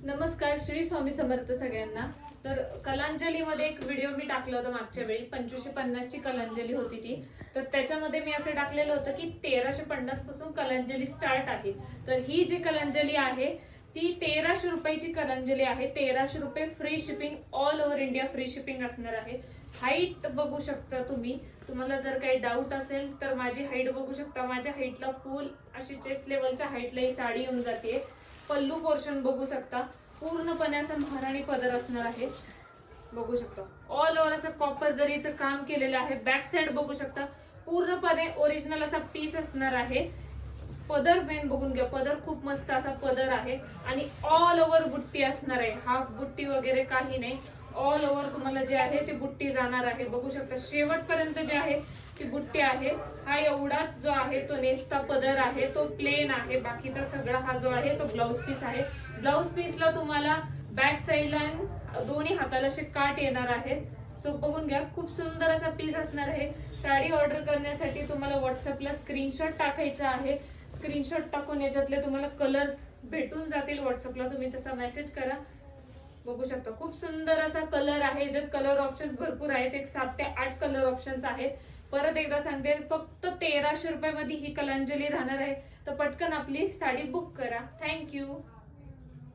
नमस्कार, श्री स्वामी समर्थ सगळ्यांना। तर कलांजलीमध्ये एक व्हिडिओ मी टाकला होता मागच्या वेळी, 2550 ची कलांजली होती ती। तर त्याच्यामध्ये मी असं टाकलेलं होतं की 1350 पासून कलांजली स्टार्ट आहे। तर ही जी कलांजली आहे ती 1300 रुपयाची कलांजली आहे। 1300 रुपये free shipping, all over India free shipping असणार आहे। हाईट बघू शकता तुम्ही, तुम्हाला जर काही डाऊट असेल तर माझी हाईट बघू शकता। माझ्या हाईटला फुल अशी चेस्ट लेवलच्या हाईटला ही साडी येऊन जाते। पल्लू पोर्शन बघू शकता, पूर्णपणे असं महाराणी पदर असणार आहे। बघू शकता ऑल ओव्हर असं कॉपर जरीचं काम केलेलं आहे। बॅक साइड बघू शकता, पूर्णपणे ओरिजिनल असा पीस असणार आहे। पदर मेन बघून घ्या, पदर खूप मस्त असा पदर आहे आणि ऑल ओव्हर बुट्टी असणार आहे। हाफ बुट्टी वगैरे काही नाही, ऑल ओव्हर तुम्हाला जे आहे ते बुट्टी जाणार आहे। बघू शकता शेवटपर्यंत जे आहे ती बुट्टी आहे। हा एवढाच जो आहे तो नेसता पदर आहे तो प्लेन आहे। बाकीचा सगळा हा जो आहे तो ब्लाउज पीस आहे। ब्लाउज पीसला तुम्हाला बॅक साइडला दोन्ही हाताला असे काट येणार आहेत। सो बघून घ्या, खूप सुंदर असा पीस असणार आहे। साडी ऑर्डर करण्यासाठी तुम्हाला व्हॉट्सअपला स्क्रीनशॉट टाकायचा आहे। स्क्रीनशॉट टाकून याच्यातले तुम्हाला कलर्स भेटून जातील। व्हॉट्सअपला तुम्ही तसा मेसेज करा। बघू शकता खूप सुंदर असा कलर आहे, ज्यात कलर ऑप्शन्स भरपूर आहेत। एक 7 ते 8 कलर ऑप्शन्स आहेत। परत एकदा सांगते, फक्त 1300 रुपयामध्ये ही कलांजली राहणार आहे। तर पटकन आपली साडी बुक करा। थँक्यू।